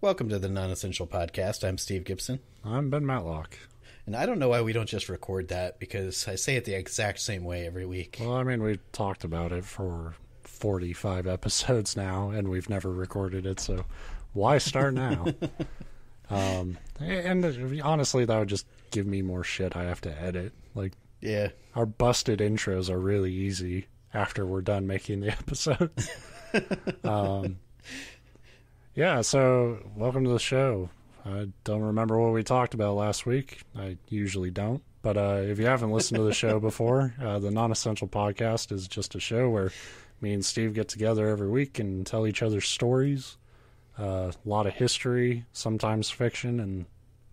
Welcome to the Non-Essential Podcast. I'm Steve Gibson. I'm Ben Matlock. And I don't know why we don't just record that, because I say it the exact same way every week. Well, I mean, we've talked about it for 45 episodes now, and we've never recorded it, so why start now? And honestly, that would just give me more shit I have to edit. Yeah. Our busted intros are really easy after we're done making the episodes. Yeah, so welcome to the show. I don't remember what we talked about last week. I usually don't. But if you haven't listened to the show before, the Non-Essential Podcast is just a show where me and Steve get together every week and tell each other stories. A lot of history, sometimes fiction, and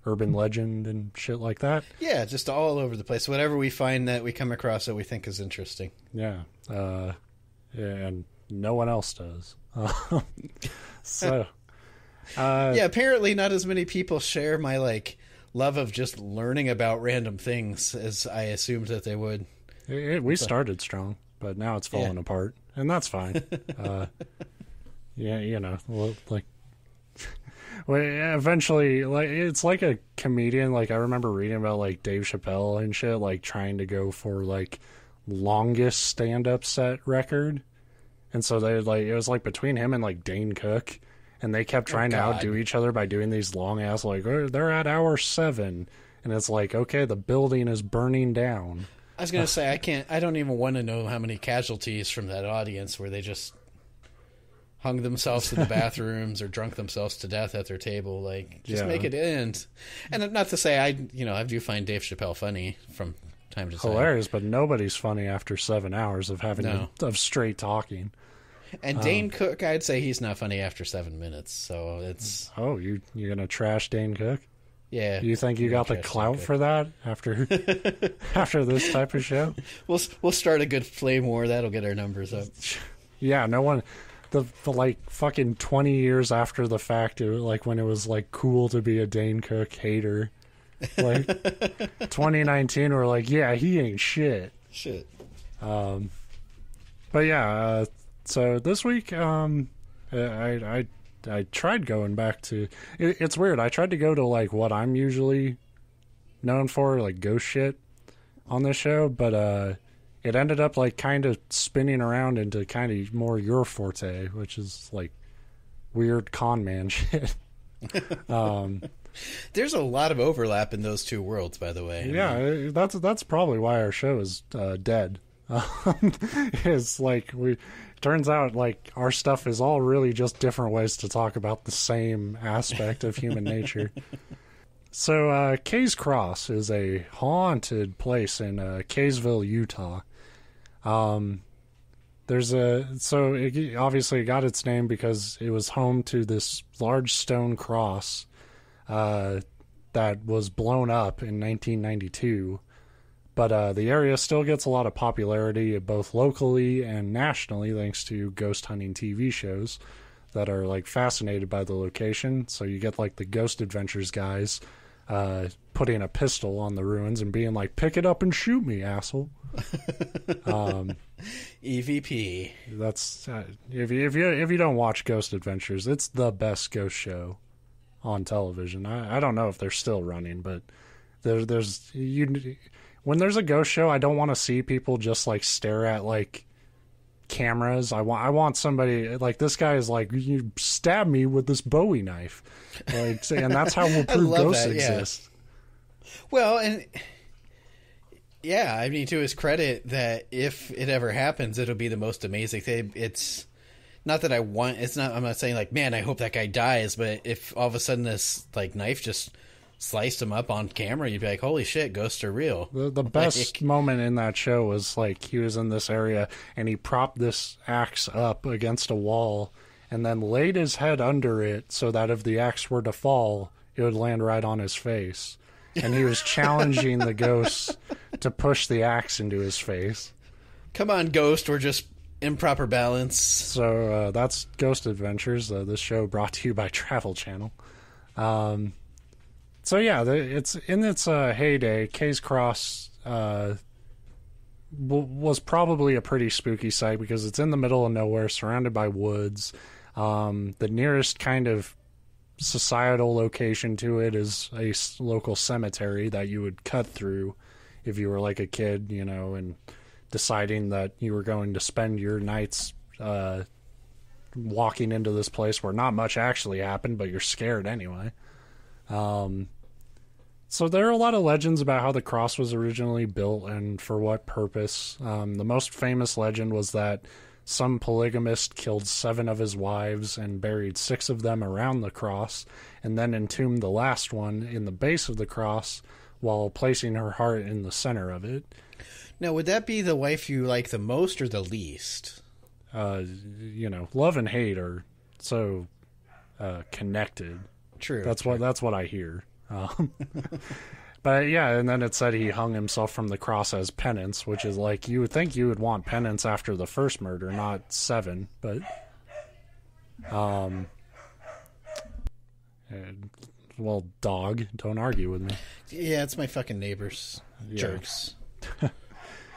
urban legend and shit like that. Yeah, just all over the place. Whatever we find that we come across that we think is interesting. Yeah. And no one else does. So... yeah, apparently not as many people share my love of just learning about random things as I assumed that they would. We started strong, but now it's falling apart, and that's fine. Yeah, you know, eventually, it's like a comedian. I remember reading about Dave Chappelle and shit, trying to go for longest stand-up set record, and so they it was between him and Dane Cook. And they kept trying to outdo each other by doing these long-ass, they're at hour 7. And it's okay, the building is burning down. I was going to say, I don't even want to know how many casualties from that audience where they just hung themselves in the bathrooms or drunk themselves to death at their table. Make it end. And not to say, I do find Dave Chappelle funny from time to time. Hilarious, but nobody's funny after 7 hours of of straight talking. And Dane Cook, I'd say he's not funny after 7 minutes. So it's... Oh, you're going to trash Dane Cook? Yeah. You think you got the clout for that after after this type of show? We'll start a good flame war. That'll get our numbers up. Yeah, no one... The fucking 20 years after the fact, when it was cool to be a Dane Cook hater. 2019, we're yeah, he ain't shit. Shit. But yeah, so this week, I tried going back to... It's weird. I tried to go to, what I'm usually known for, ghost shit on this show, but it ended up, kind of spinning around into kind of more your forte, which is, weird con man shit. There's a lot of overlap in those two worlds, by the way. Yeah, that's probably why our show is dead. It's turns out our stuff is all really just different ways to talk about the same aspect of human nature. So Kay's Cross is a haunted place in Kaysville, Utah. It obviously got its name because it was home to this large stone cross that was blown up in 1992. But the area still gets a lot of popularity both locally and nationally thanks to ghost hunting TV shows that are fascinated by the location. So you get the Ghost Adventures guys putting a pistol on the ruins and being pick it up and shoot me, asshole. EVP. That's if you don't watch Ghost Adventures, it's the best ghost show on television. I don't know if they're still running, but when there's a ghost show, I don't want to see people just stare at cameras. I want somebody this guy is you stab me with this Bowie knife, and that's how we'll prove ghosts exist. Well, and yeah, I mean, to his credit, that if it ever happens, it'll be the most amazing thing. It's not that I'm not saying man, I hope that guy dies, but if all of a sudden this knife just sliced him up on camera, you'd be like, holy shit, ghosts are real. The best moment in that show was he was in this area and he propped this axe up against a wall and then laid his head under it so that if the axe were to fall, it would land right on his face. And he was challenging the ghosts to push the axe into his face. Come on, ghost, we're just improper balance. So that's Ghost Adventures, this show brought to you by Travel Channel. So yeah, it's in its heyday. Kay's Cross was probably a pretty spooky site because it's in the middle of nowhere, surrounded by woods. The nearest kind of societal location to it is a local cemetery that you would cut through if you were like a kid, and deciding that you were going to spend your nights walking into this place where not much actually happened, but you're scared anyway. So there are a lot of legends about how the cross was originally built and for what purpose. The most famous legend was that some polygamist killed 7 of his wives and buried 6 of them around the cross, and then entombed the last one in the base of the cross while placing her heart in the center of it. Now, would that be the wife you like the most or the least? Love and hate are so connected. True. That's what I hear. But yeah, and then it said he hung himself from the cross as penance, which is like, you would think you would want penance after the first murder, not 7. But well, dog, don't argue with me. Yeah, it's my fucking neighbors. Yeah. Jerks.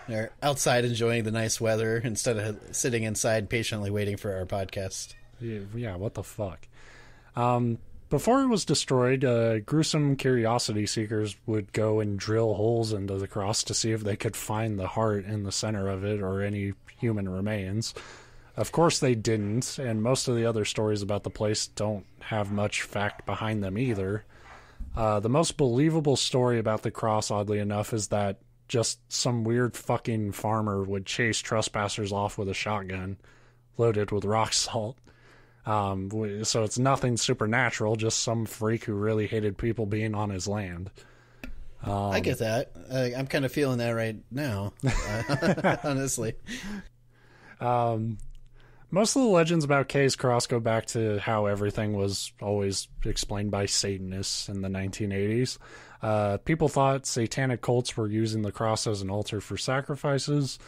They're outside enjoying the nice weather instead of sitting inside patiently waiting for our podcast. Yeah, what the fuck? Before it was destroyed, gruesome curiosity seekers would go and drill holes into the cross to see if they could find the heart in the center of it or any human remains. Of course they didn't, and most of the other stories about the place don't have much fact behind them either. The most believable story about the cross, oddly enough, is that just some weird fucking farmer would chase trespassers off with a shotgun loaded with rock salt. So it's nothing supernatural, just some freak who really hated people being on his land. I get that. I'm kind of feeling that right now, honestly. Most of the legends about Kay's Cross go back to how everything was always explained by Satanists in the 1980s. People thought satanic cults were using the cross as an altar for sacrifices.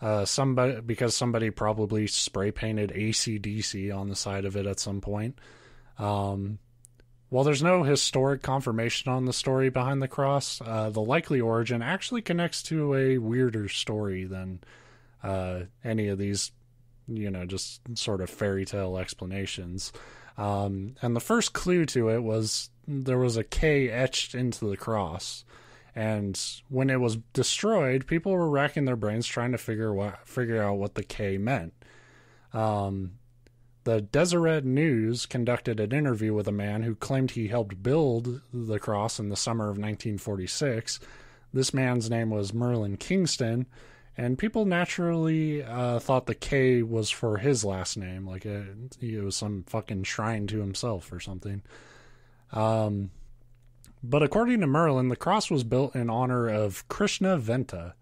Because somebody probably spray painted AC/DC on the side of it at some point. While there's no historic confirmation on the story behind the cross, the likely origin actually connects to a weirder story than any of these, just sort of fairy tale explanations. And the first clue to it was there was a K etched into the cross. And when it was destroyed, people were racking their brains trying to figure out what the K meant. The Deseret News conducted an interview with a man who claimed he helped build the cross in the summer of 1946. This man's name was Merlin Kingston, and people naturally thought the K was for his last name, like it was some fucking shrine to himself or something. But according to Merlin, the cross was built in honor of Krishna Venta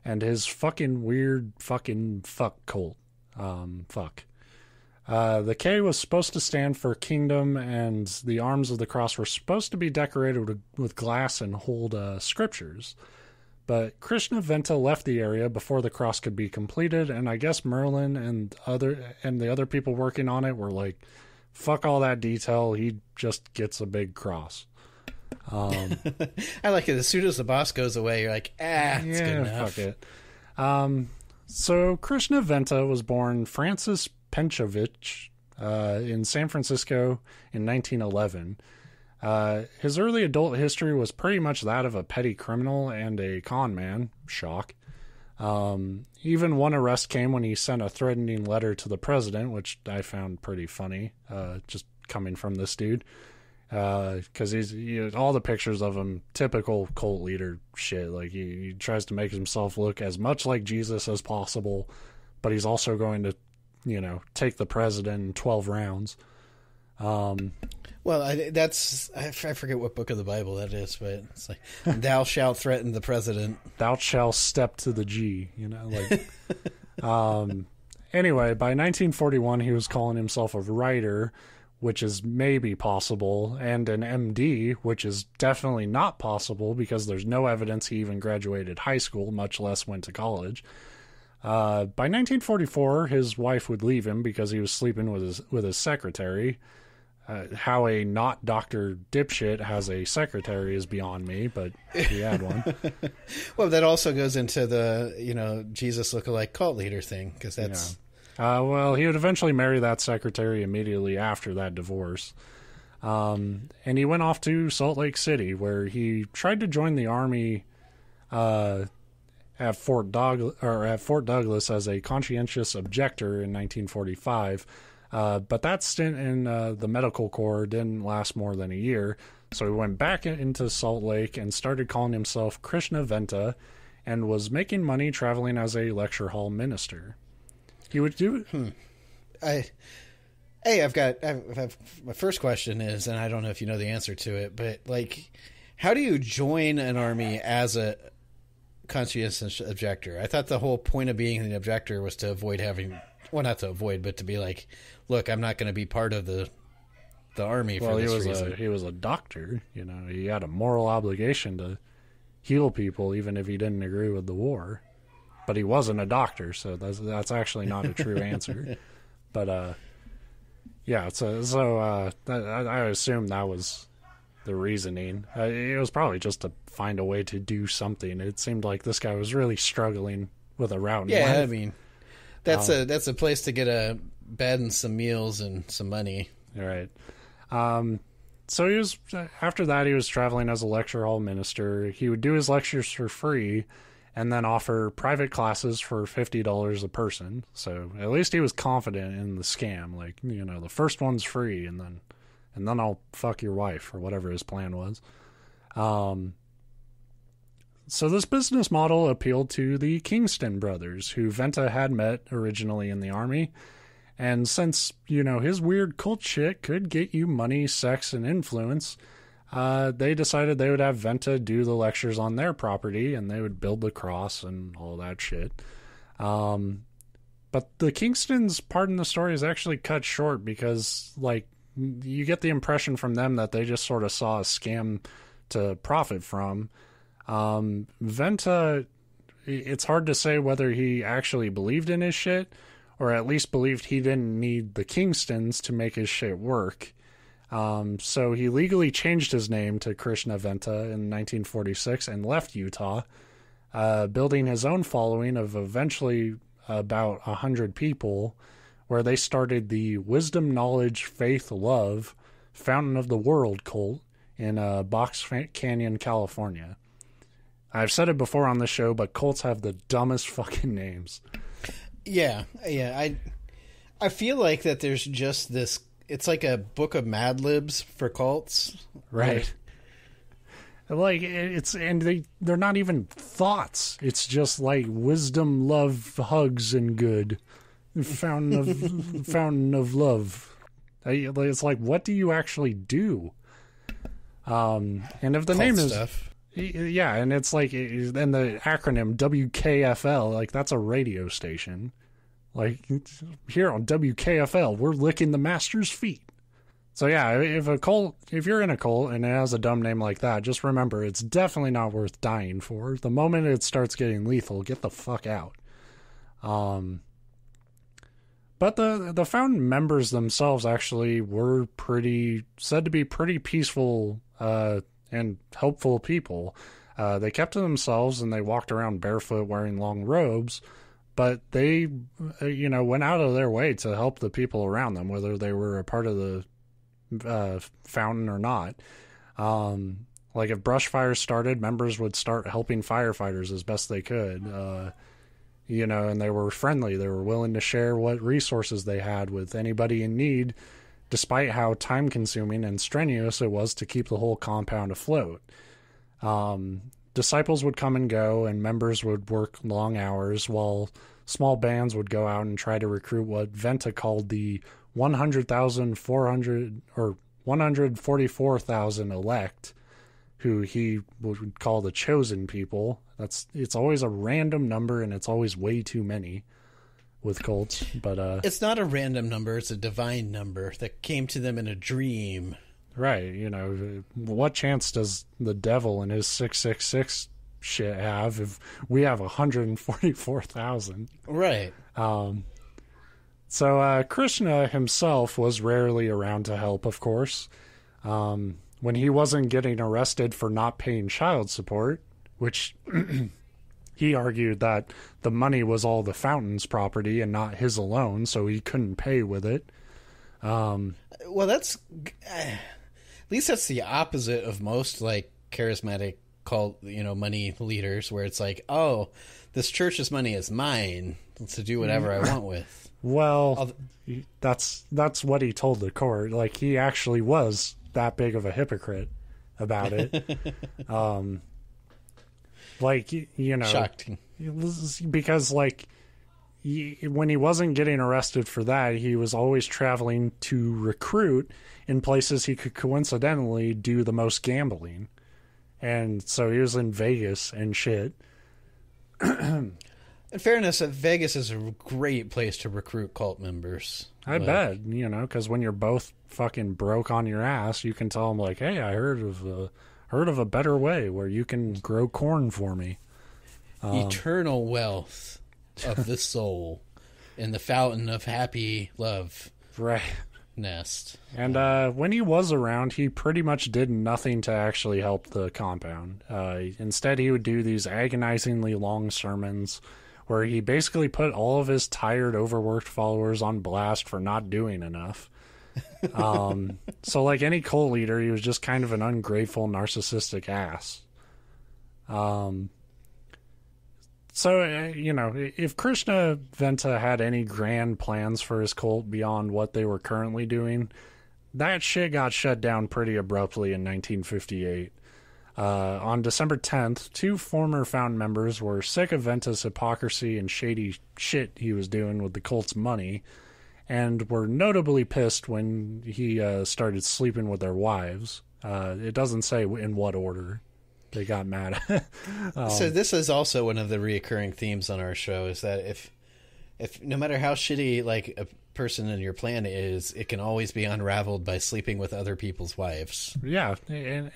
and his fucking weird fucking fuck cult. The K was supposed to stand for kingdom, and the arms of the cross were supposed to be decorated with glass and hold scriptures. But Krishna Venta left the area before the cross could be completed, and I guess Merlin and the other people working on it were like, fuck all that detail, he just gets a big cross. I like it. As soon as the boss goes away, you're like, it's good enough. Fuck it. So Krishna Venta was born Francis Penchovich in San Francisco in 1911. His early adult history was pretty much that of a petty criminal and a con man. Shock. Even one arrest came when he sent a threatening letter to the president, which I found pretty funny, just coming from this dude. Because all the pictures of him, typical cult leader shit. Like he tries to make himself look as much like Jesus as possible, but he's also going to, take the president in 12 rounds. Well, I forget what book of the Bible that is, but it's like, thou shalt threaten the president. Thou shalt step to the G, Anyway, by 1941, he was calling himself a writer, which is maybe possible, and an MD, which is definitely not possible because there's no evidence he even graduated high school, much less went to college. By 1944, his wife would leave him because he was sleeping with his secretary. How a not doctor dipshit has a secretary is beyond me, but he had one. Well, that also goes into the, Jesus lookalike cult leader thing, because that's... Well, he would eventually marry that secretary immediately after that divorce. And he went off to Salt Lake City, where he tried to join the Army at Fort Douglas as a conscientious objector in 1945. But that stint in the medical corps didn't last more than a year, so he went back into Salt Lake and started calling himself Krishna Venta, and was making money traveling as a lecture hall minister. He would do... My first question is, and I don't know if you know the answer to it, but like, how do you join an army as a conscientious objector? I thought the whole point of being an objector was to avoid having, well, not to avoid, but to be like, look, I'm not going to be part of the army for this reason. He was a doctor, you know. He had a moral obligation to heal people, even if he didn't agree with the war. But he wasn't a doctor, so that's actually not a true answer. But yeah, I assume that was the reasoning. It was probably just to find a way to do something. It seemed like this guy was really struggling with a route. Yeah, I mean, that's a place to get a bed and some meals and some money. Right. So he was, after that, he was traveling as a lecture hall minister. He would do his lectures for free and then offer private classes for $50 a person. So at least he was confident in the scam. Like, you know, the first one's free and then I'll fuck your wife, or whatever his plan was. So this business model appealed to the Kingston brothers, who Venta had met originally in the Army. And since, you know, his weird cult shit could get you money, sex, and influence, they decided they would have Venta do the lectures on their property, and they would build the cross and all that shit. But the Kingstons' part in the story is actually cut short because, like, you get the impression from them that they just sort of saw a scam to profit from. Venta, it's hard to say whether he actually believed in his shit, or at least believed he didn't need the Kingstons to make his shit work. So he legally changed his name to Krishna Venta in 1946 and left Utah, building his own following of eventually about 100 people, where they started the Wisdom, Knowledge, Faith, Love Fountain of the World cult in Box Canyon, California. I've said it before on the show, but cults have the dumbest fucking names. Yeah. I feel like that there's just this, it's like a book of Mad Libs for cults. Right. Like, they're not even thoughts. It's just like wisdom, love, hugs, and good. Fountain of love. It's like, what do you actually do? And if the Cult name is stuff. Yeah, and it's like, and the acronym WKFL, like, that's a radio station. Like, here on WKFL, we're licking the master's feet. So yeah, if you're in a cult and it has a dumb name like that, just remember, it's definitely not worth dying for. The moment it starts getting lethal, get the fuck out. But the fountain members themselves actually were said to be pretty peaceful and helpful people. They kept to themselves and they walked around barefoot wearing long robes, but they, went out of their way to help the people around them, whether they were a part of the fountain or not. Like if brush fires started, members would start helping firefighters as best they could. And they were friendly. They were willing to share what resources they had with anybody in need, despite how time-consuming and strenuous it was to keep the whole compound afloat. Disciples would come and go, and members would work long hours, while small bands would go out and try to recruit what Venta called the 144,000 elect, who he would call the chosen people. It's always a random number, and it's always way too many with cults. But it's not a random number; it's a divine number that came to them in a dream. Right? What chance does the devil and his 666 shit have if we have 144,000? Right. So Krishna himself was rarely around to help, of course. When he wasn't getting arrested for not paying child support, which he argued that the money was all the fountain's property and not his alone, so he couldn't pay with it. Well, that's... least that's the opposite of most like charismatic cult, money leaders, where it's like, oh, this church's money is mine to do whatever I want with. Well, that's what he told the court. Like, he actually was that big of a hypocrite about it. Shocked. Because like, when he wasn't getting arrested for that, he was always traveling to recruit in places he could coincidentally do the most gambling. And so he was in Vegas and shit. In fairness, Vegas is a great place to recruit cult members. I bet, because when you're both fucking broke on your ass, you can tell them like, "Hey, I heard of a better way where you can grow corn for me." Eternal wealth of the soul in the fountain of happy love. Right. Nest. And when he was around, he pretty much did nothing to actually help the compound. Instead, he would do these agonizingly long sermons where he basically put all of his tired, overworked followers on blast for not doing enough. So like any cult leader, he was just kind of an ungrateful, narcissistic ass. So, if Krishna Venta had any grand plans for his cult beyond what they were currently doing, that shit got shut down pretty abruptly in 1958. On December 10th, 2 former found members were sick of Venta's hypocrisy and shady shit he was doing with the cult's money, and were notably pissed when he started sleeping with their wives. It doesn't say in what order they got mad at. So this is also one of the reoccurring themes on our show, is that if no matter how shitty like a person in your plan is, it can always be unraveled by sleeping with other people's wives. Yeah, and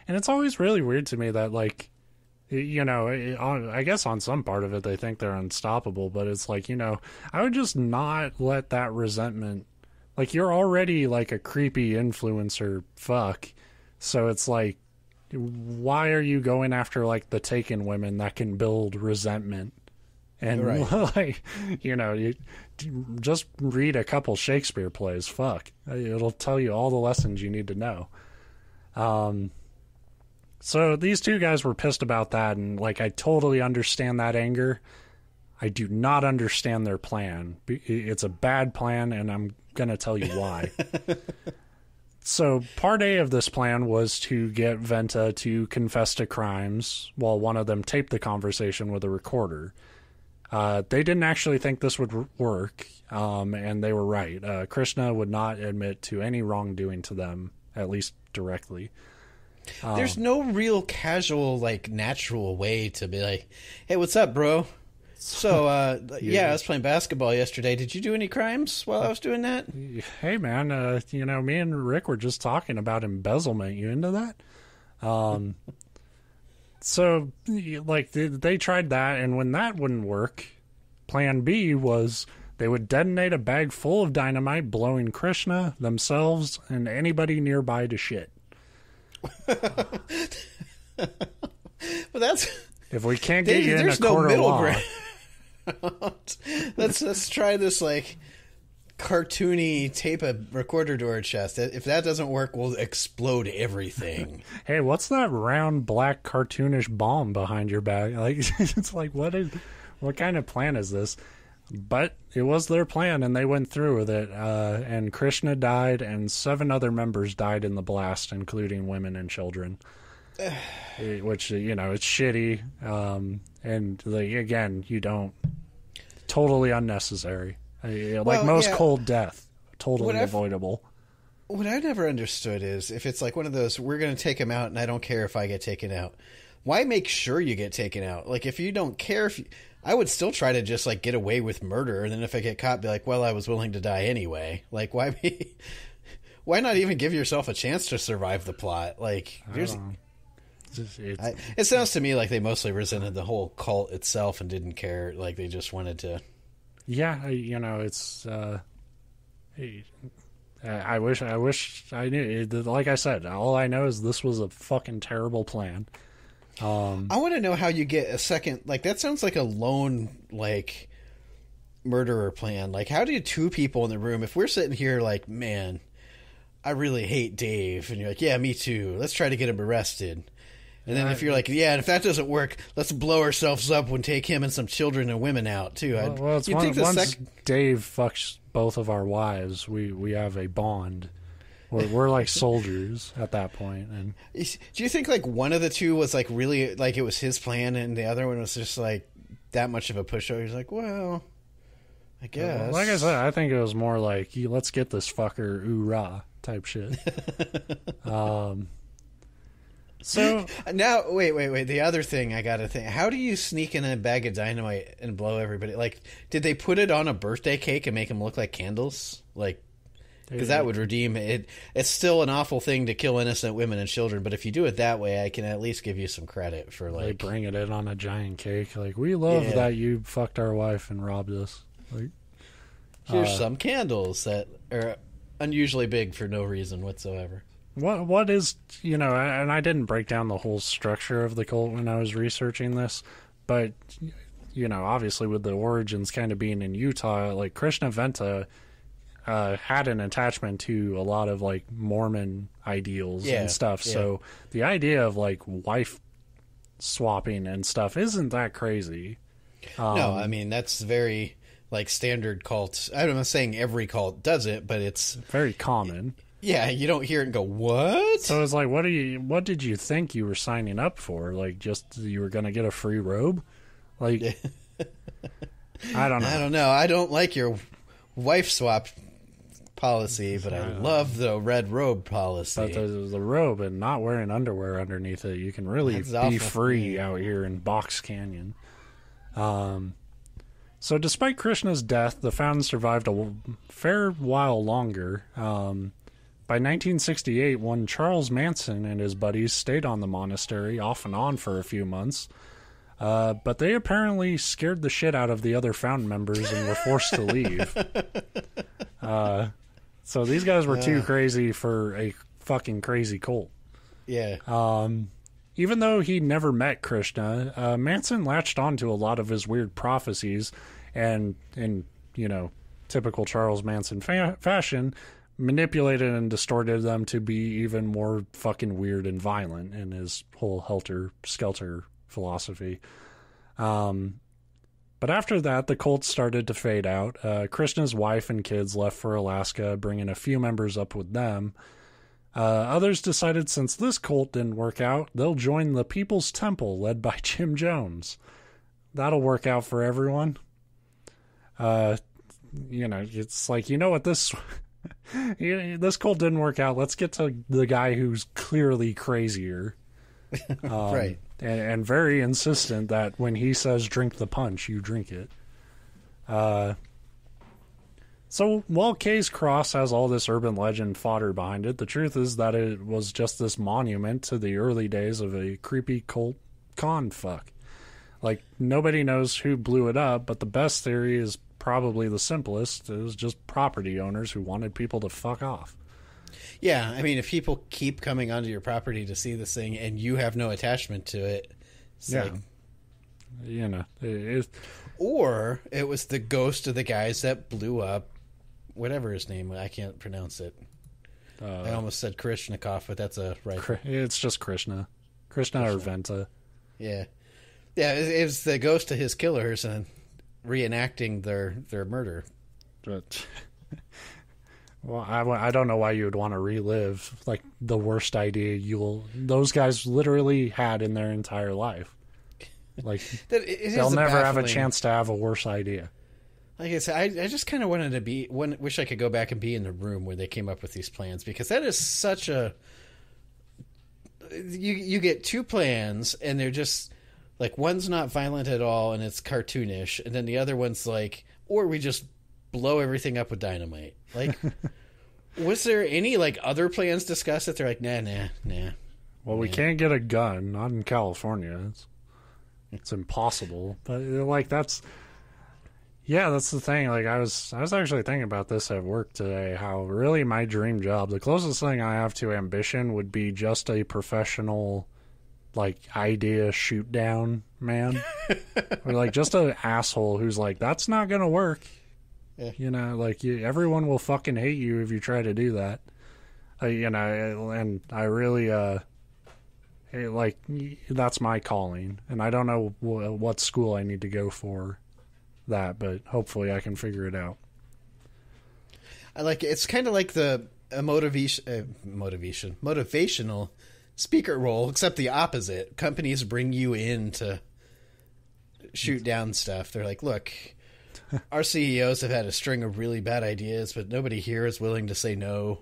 it's always really weird to me that, like, I guess on some part of it they think they're unstoppable, but it's like, I would just not let that resentment, like, you're already like a creepy influencer fuck, so it's like, why are you going after like the taken women that can build resentment? And right. You just read a couple Shakespeare plays. Fuck, it'll tell you all the lessons you need to know. So these 2 guys were pissed about that, and like, I totally understand that anger. I do not understand their plan. It's a bad plan, and I'm gonna tell you why. So part A of this plan was to get Venta to confess to crimes while one of them taped the conversation with a recorder. They didn't actually think this would work, and they were right. Krishna would not admit to any wrongdoing to them, at least directly. There's no real casual, like, natural way to be like, "Hey, what's up, bro? So, I was playing basketball yesterday. Did you do any crimes while I was doing that?" Hey, man, me and Rick were just talking about embezzlement. You into that? So, like, they tried that, and when that wouldn't work, plan B was they would detonate a bag full of dynamite, blowing Krishna, themselves, and anybody nearby to shit. Well, that's... If we can't get you in a court of law... let's try this like cartoony tape a recorder to our chest. If that doesn't work, we'll explode everything. Hey, what's that round black cartoonish bomb behind your back? Like, it's like, what kind of plan is this? But it was their plan, and they went through with it. And Krishna died, and 7 other members died in the blast, including women and children. Which, it's shitty. And again, you don't... Totally unnecessary. Most cold death. Totally avoidable. What I never understood is, if it's like one of those, we're going to take him out and I don't care if I get taken out, why make sure you get taken out? Like, if you don't care, I would still try to just like get away with murder, and then if I get caught, be like, well, I was willing to die anyway. Like, why not even give yourself a chance to survive the plot? Like, it sounds to me like they mostly resented the whole cult itself and didn't care. Like, they just wanted to. Yeah, it's. I wish I knew. Like I said, all I know is this was a fucking terrible plan. I want to know how you get a second. Like, that sounds like a lone like murderer plan. Like, how do 2 people in the room? If we're sitting here, like, man, I really hate Dave. And you're like, yeah, me too. Let's try to get him arrested. And then if you're like, yeah, and if that doesn't work, let's blow ourselves up and take him and some children and women out, too. Well, it's once Dave fucks both of our wives, we have a bond. We're like soldiers at that point. And do you think, like, one of the two was, like, really, like, it was his plan and the other one was just, like, that much of a pushover? He's like, well, I guess. Like I said, I think it was more like, let's get this fucker, oorah, type shit. So now, wait. The other thing I gotta think: how do you sneak in a bag of dynamite and blow everybody? Like, did they put it on a birthday cake and make them look like candles? Like, because that would redeem it. It's still an awful thing to kill innocent women and children, but if you do it that way, I can at least give you some credit for like they bring it in on a giant cake. Like, we love that you fucked our wife and robbed us. Like, here's some candles that are unusually big for no reason whatsoever. What is, and I didn't break down the whole structure of the cult when I was researching this, but, obviously with the origins kind of being in Utah, like Krishna Venta had an attachment to a lot of like Mormon ideals and stuff. Yeah. So the idea of like wife swapping and stuff isn't that crazy. No, I mean, that's very like standard cults. I'm not saying every cult does it, but it's very common. Yeah, you don't hear it and go, what? So it's like, what did you think you were signing up for? Like, just you were going to get a free robe? Like, I don't know. I don't like your wife swap policy, but I love the red robe policy. But the robe and not wearing underwear underneath it, you can really be free out here in Box Canyon. So despite Krishna's death, the fountain survived a fair while longer. By 1968, one Charles Manson and his buddies stayed on the monastery off and on for a few months, but they apparently scared the shit out of the other fountain members and were forced to leave. So these guys were too crazy for a fucking crazy cult. Yeah. Even though he never met Krishna, Manson latched on to a lot of his weird prophecies and in, typical Charles Manson fashion, manipulated and distorted them to be even more fucking weird and violent in his whole helter-skelter philosophy. But after that, the cult started to fade out. Krishna's wife and kids left for Alaska, bringing a few members up with them. Others decided since this cult didn't work out, they'll join the People's Temple led by Jim Jones. That'll work out for everyone. It's like, what this... this cult didn't work out. Let's get to the guy who's clearly crazier. Right. And very insistent that when he says drink the punch, you drink it. So while Kay's Cross has all this urban legend fodder behind it, the truth is that it was just this monument to the early days of a creepy cult con fuck. Like, nobody knows who blew it up, but the best theory is probably the simplest. It was just property owners who wanted people to fuck off. Yeah, I mean, if people keep coming onto your property to see this thing and you have no attachment to it, it's like... Or it was the ghost of the guys that blew up whatever his name, I can't pronounce it. I almost said Krishnikov, but that's a right. It's just Krishna or Venta. Yeah. Yeah, it was the ghost of his killers and reenacting their murder. But, well, I don't know why you would want to relive like the worst idea those guys literally had in their entire life. Like, they'll never have a chance to have a worse idea. Like I said, I just kind of wanted to wish I could go back and be in the room where they came up with these plans, because that is such a... You get two plans, and they're just... Like, one's not violent at all, and it's cartoonish, and then the other one's like, or we just blow everything up with dynamite. Like, was there any, like, other plans discussed that they're like, nah. Well, we can't get a gun, not in California. It's impossible. But, like, that's the thing. Like, I was actually thinking about this at work today, how really my dream job, the closest thing I have to ambition would be just a professional... like idea shoot down man or like just an asshole who's like, that's not gonna work. Like everyone will fucking hate you if you try to do that. And I really, like, that's my calling. And I don't know what school I need to go for that, but hopefully I can figure it out. I like it. It's kind of like the motivational speaker role, except the opposite. Companies bring you in to shoot down stuff. They're like, look, our CEOs have had a string of really bad ideas, but nobody here is willing to say no.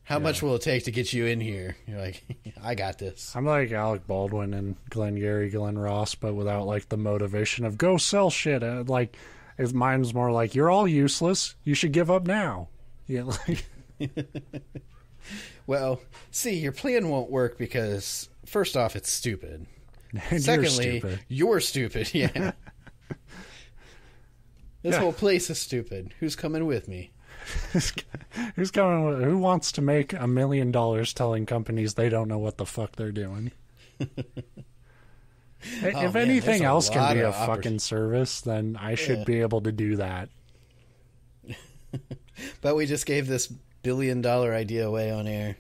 How much will it take to get you in here? You're like, I got this. I'm like Alec Baldwin and Glenn Ross, but without like the motivation of go sell shit. Like, mine's more like, you're all useless. You should give up now. Yeah. Like, well, see, your plan won't work because first off, it's stupid. And secondly, you're stupid. Yeah. This whole place is stupid. Who's coming with me? Who's coming with, who wants to make $1 million telling companies they don't know what the fuck they're doing? If anything else can be a fucking service, then I should be able to do that. But we just gave this $1 billion idea away on air.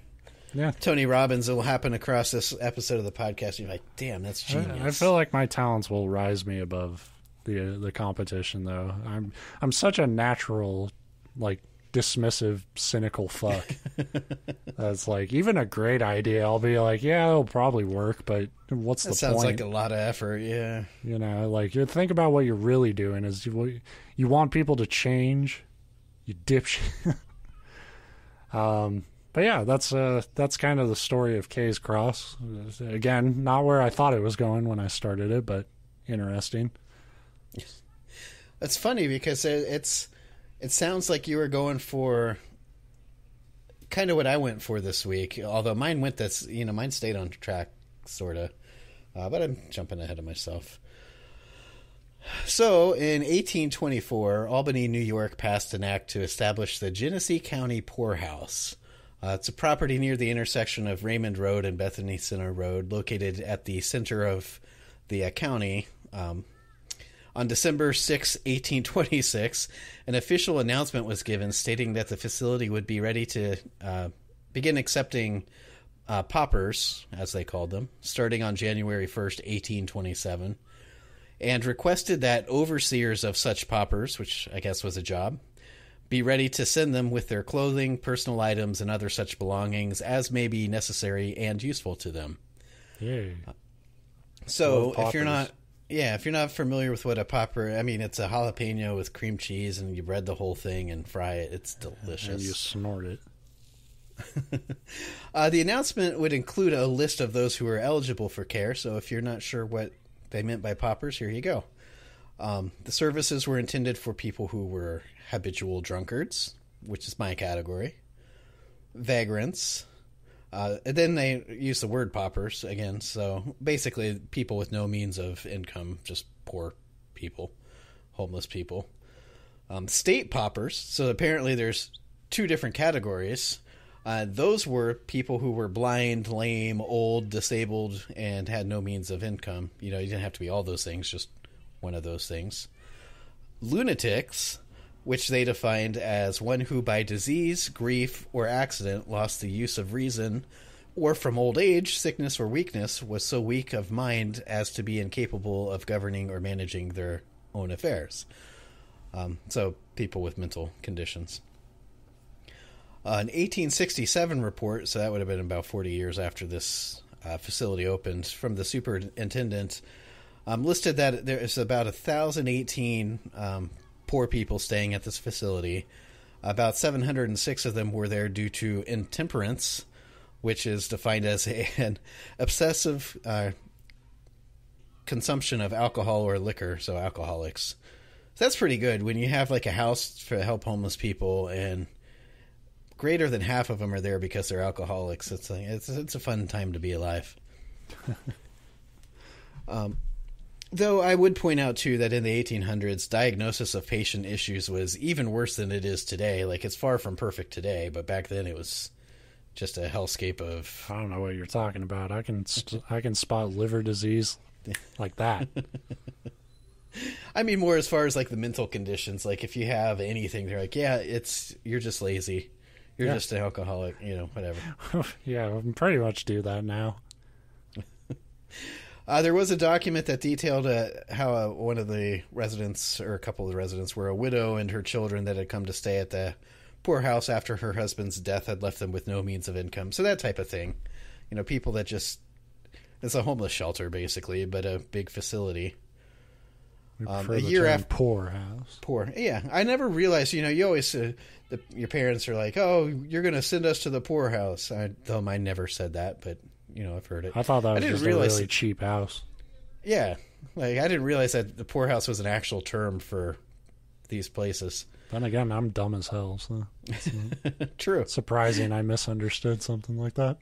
Yeah. Tony Robbins will happen across this episode of the podcast. You're like, damn, that's genius. I feel like my talents will rise me above the competition, though. I'm such a natural, like, dismissive, cynical fuck. That's like, even a great idea, I'll be like, yeah, it'll probably work, but what's the point? That sounds like a lot of effort, yeah. You know, like, you think about what you're really doing is you want people to change, you dipshit. But yeah, that's kind of the story of Kay's Cross. Again, not where I thought it was going when I started it, but interesting. It's funny because it sounds like you were going for kind of what I went for this week, although mine stayed on track, sort of. But I'm jumping ahead of myself. So, in 1824, Albany, New York passed an act to establish the Genesee County Poorhouse. It's a property near the intersection of Raymond Road and Bethany Center Road, located at the center of the county. On December 6, 1826, an official announcement was given stating that the facility would be ready to begin accepting paupers, as they called them, starting on January 1st, 1827, and requested that overseers of such paupers, which I guess was a job, be ready to send them with their clothing, personal items, and other such belongings as may be necessary and useful to them. Yay. So if you're not familiar with what a popper, I mean, it's a jalapeno with cream cheese, and you bread the whole thing and fry it. It's delicious. And you snort it. The announcement would include a list of those who are eligible for care. So if you're not sure what they meant by poppers, here you go. The services were intended for people who were habitual drunkards, which is my category, vagrants, and then they use the word paupers again. So basically people with no means of income, just poor people, homeless people. State paupers. So apparently there's two different categories. Those were people who were blind, lame, old, disabled, and had no means of income. You know, you didn't have to be all those things, just one of those things. Lunatics, which they defined as one who by disease, grief, or accident lost the use of reason, or from old age, sickness, or weakness, was so weak of mind as to be incapable of governing or managing their own affairs. So people with mental conditions. An 1867 report, so that would have been about 40 years after this facility opened, from the superintendent, listed that there is about 1,018 poor people staying at this facility. About 706 of them were there due to intemperance, which is defined as an obsessive consumption of alcohol or liquor, so alcoholics. So that's pretty good when you have like a house to help homeless people and greater than half of them are there because they're alcoholics. It's a fun time to be alive. Though I would point out, too, that in the 1800s, diagnosis of patient issues was even worse than it is today. Like, it's far from perfect today, but back then it was just a hellscape of... I don't know what you're talking about. I can spot liver disease like that. I mean, more as far as, like, the mental conditions. Like, if you have anything, they're like, yeah, you're just lazy. You're just an alcoholic, whatever. Yeah, we can pretty much do that now. There was a document that detailed how one of the residents, or a couple of the residents, were a widow and her children that had come to stay at the poorhouse after her husband's death had left them with no means of income. So that type of thing. People that just... It's a homeless shelter, basically, but a big facility. A year after poorhouse. Yeah. I never realized, you always... your parents are like, oh, you're going to send us to the poorhouse. I never said that, but... I've heard it. I thought that was just a really cheap house. Yeah. I didn't realize that the poorhouse was an actual term for these places. Then again, I'm dumb as hell, so... True. Surprising I misunderstood something like that.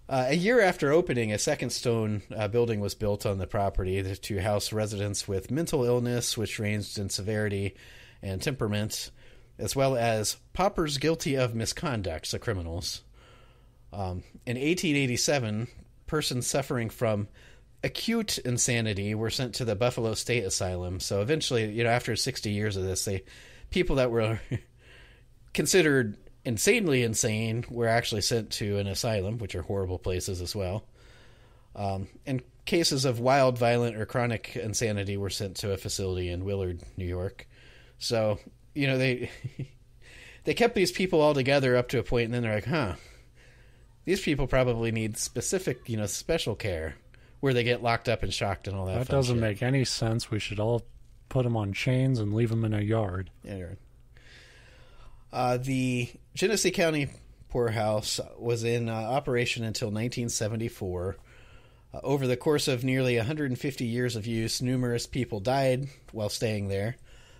A year after opening, a second stone building was built on the property to house residents with mental illness, which ranged in severity and temperament, as well as paupers guilty of misconduct, so criminals. In 1887, persons suffering from acute insanity were sent to the Buffalo State Asylum. So eventually, after 60 years of this, people that were considered insanely insane were actually sent to an asylum, which are horrible places as well. And cases of wild, violent, or chronic insanity were sent to a facility in Willard, New York. So, they kept these people all together up to a point, and then they're like, these people probably need specific, special care, where they get locked up and shocked and all that. That doesn't make any sense. We should all put them on chains and leave them in a yard. Yeah. The Genesee County Poorhouse was in operation until 1974. Over the course of nearly 150 years of use, numerous people died while staying there.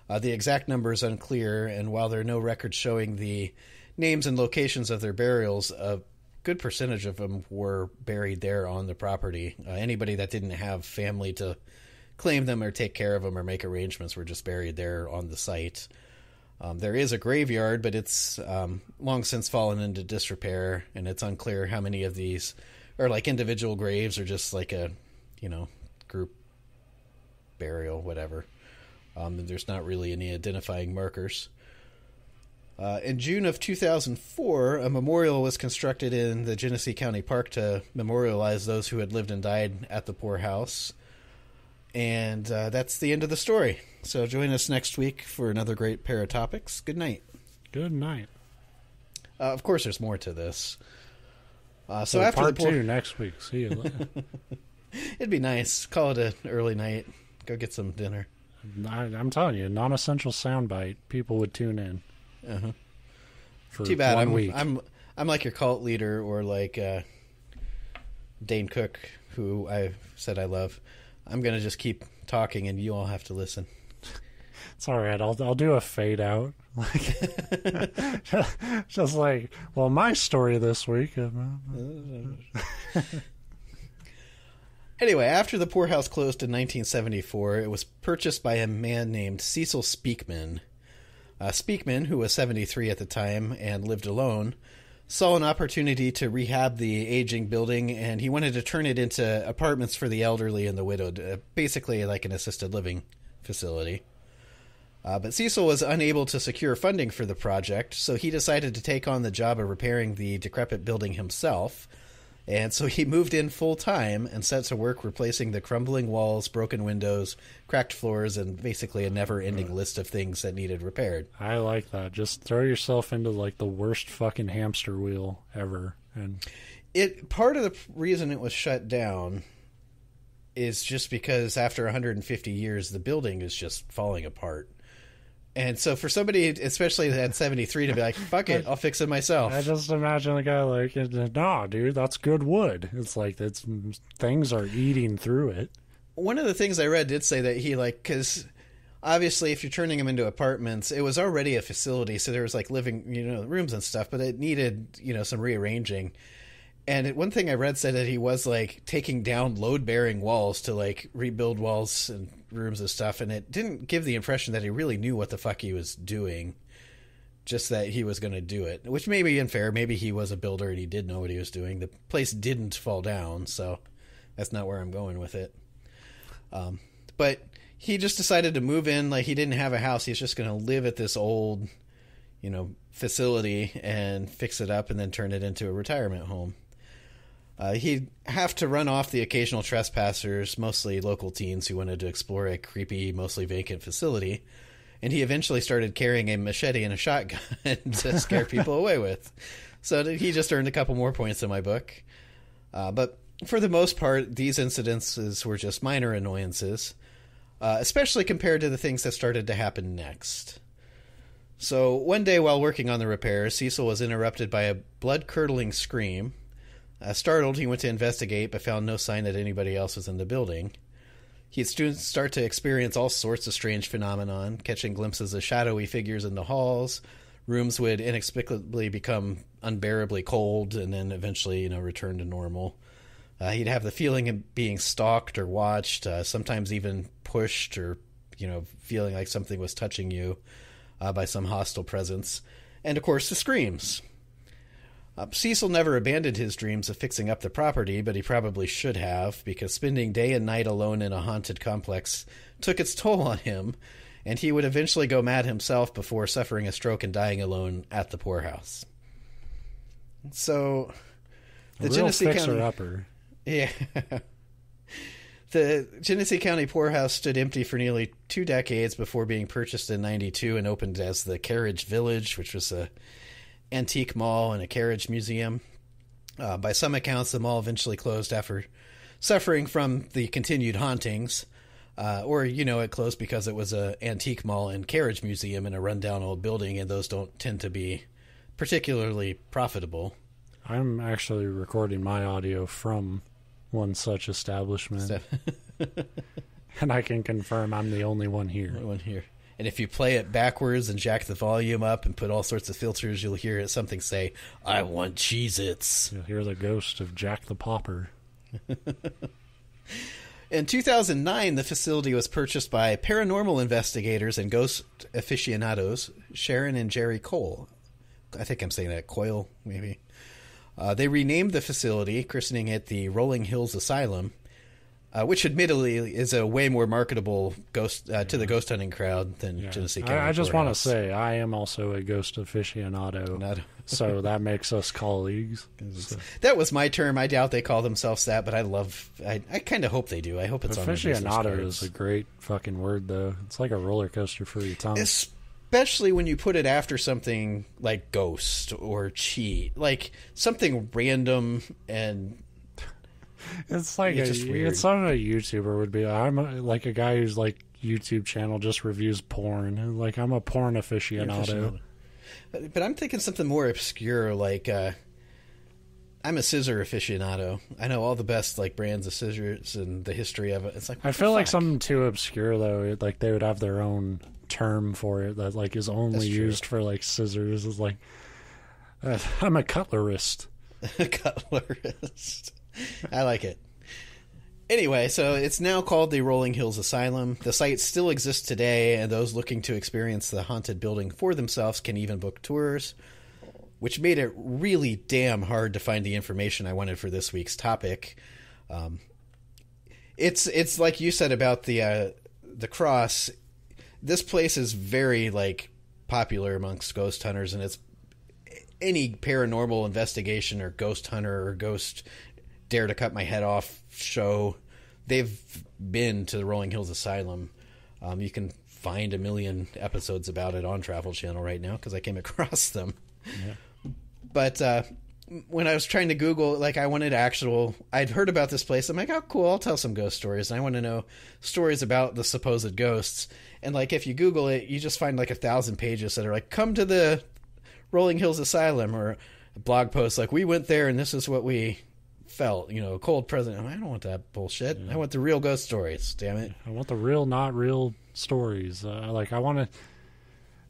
The exact number is unclear, and while there are no records showing the names and locations of their burials, a good percentage of them were buried there on the property. Anybody that didn't have family to claim them or take care of them or make arrangements were just buried there on the site. There is a graveyard, but it's long since fallen into disrepair, and it's unclear how many of these are like individual graves or just like a, group burial, whatever. There's not really any identifying markers. In June of 2004, a memorial was constructed in the Genesee County Park to memorialize those who had lived and died at the poorhouse. And that's the end of the story. So join us next week for another great pair of topics. Good night. Good night. Of course, there's more to this. So after part 2 next week. See you later. It'd be nice. Call it an early night. Go get some dinner. I'm telling you, non-essential soundbite. People would tune in. Uh-huh. For Too bad. 1 week. I'm like your cult leader, or like Dane Cook, who I said I love. I'm gonna just keep talking, and you all have to listen. It's all right. I'll do a fade out, just like, well, my story this week. Anyway, after the poorhouse closed in 1974, it was purchased by a man named Cecil Speakman. Speakman, who was 73 at the time and lived alone, saw an opportunity to rehab the aging building, and he wanted to turn it into apartments for the elderly and the widowed, basically like an assisted living facility. But Cecil was unable to secure funding for the project, so he decided to take on the job of repairing the decrepit building himself. And so he moved in full-time and set to work replacing the crumbling walls, broken windows, cracked floors, and basically a never-ending list of things that needed repaired. I like that. Just throw yourself into like the worst fucking hamster wheel ever. And part of the reason it was shut down is just because after 150 years, the building is just falling apart. And so for somebody, especially at 73, to be like, fuck it, I'll fix it myself. I just imagine a guy like, nah, dude, that's good wood. It's like things are eating through it. One of the things I read did say that he, because obviously if you're turning them into apartments, it was already a facility, so there was like living, rooms and stuff, but it needed, some rearranging. And one thing I read said that he was like taking down load-bearing walls to like rebuild walls and rooms and stuff, and it didn't give the impression that he really knew what the fuck he was doing, just that he was going to do it, which may be unfair. Maybe he was a builder and he did know what he was doing. The place didn't fall down, so that's not where I'm going with it. But he just decided to move in. Like, he didn't have a house. He's just going to live at this old, facility and fix it up and then turn it into a retirement home. He'd have to run off the occasional trespassers, mostly local teens who wanted to explore a creepy, mostly vacant facility. And he eventually started carrying a machete and a shotgun to scare people away with. So he just earned a couple more points in my book. But for the most part, these incidences were just minor annoyances, especially compared to the things that started to happen next. So one day while working on the repairs, Cecil was interrupted by a blood-curdling scream. Startled, he went to investigate, but found no sign that anybody else was in the building. He'd soon start to experience all sorts of strange phenomenon, catching glimpses of shadowy figures in the halls. Rooms would inexplicably become unbearably cold and then eventually, return to normal. He'd have the feeling of being stalked or watched, sometimes even pushed or, feeling like something was touching you by some hostile presence. And, of course, the screams. Cecil never abandoned his dreams of fixing up the property, but he probably should have, because spending day and night alone in a haunted complex took its toll on him, and he would eventually go mad himself before suffering a stroke and dying alone at the poorhouse. So, the Genesee County... Yeah. The Genesee County poorhouse stood empty for nearly 2 decades before being purchased in 92 and opened as the Carriage Village, which was a antique mall and a carriage museum. By some accounts, the mall eventually closed after suffering from the continued hauntings. Or, it closed because it was an antique mall and carriage museum in a rundown old building, and those don't tend to be particularly profitable. I'm actually recording my audio from one such establishment. And I can confirm I'm the only one here. And if you play it backwards and jack the volume up and put all sorts of filters, you'll hear something say, "I want Cheez-Its." You'll hear the ghost of Jack the Popper. In 2009, the facility was purchased by paranormal investigators and ghost aficionados, Sharon and Jerry Cole. I think I'm saying that, Coyle, maybe. They renamed the facility, christening it the Rolling Hills Asylum, which admittedly is a way more marketable ghost to the ghost hunting crowd than Genesee County. I just want to say I am also a ghost aficionado, so that makes us colleagues. So. That was my term. I doubt they call themselves that, but I kind of hope they do. I hope it's on their business cards. Aficionado is a great fucking word, though. It's like a roller coaster for your tongue. Especially when you put it after something like ghost or cheat, like something random and... It's like it's something a YouTuber would be. I'm like a guy who's like YouTube channel just reviews porn. Like I'm a porn aficionado. But I'm thinking something more obscure. Like I'm a scissor aficionado. I know all the best like brands of scissors and the history of it. It's like I feel like something too obscure though. Like they would have their own term for it that like is only used for like scissors. Is like I'm a cutlerist. Cutlerist. I like it. Anyway, so it's now called the Rolling Hills Asylum. The site still exists today, and those looking to experience the haunted building for themselves can even book tours, which made it really damn hard to find the information I wanted for this week's topic. It's like you said about the cross. This place is very like popular amongst ghost hunters, and it's any paranormal investigation or ghost hunter or ghost dare to cut my head off show, they've been to the Rolling Hills Asylum. You can find a million episodes about it on Travel Channel right now because I came across them. Yeah. But when I was trying to Google, like I wanted I'd heard about this place. I'm like, oh, cool, I'll tell some ghost stories. And I want to know stories about the supposed ghosts. And like if you Google it, you just find like 1,000 pages that are like, come to the Rolling Hills Asylum, or a blog post like, we went there and this is what we felt, cold present. I don't want that bullshit. Yeah. I want the real ghost stories, damn it. I want the real, not real stories. I want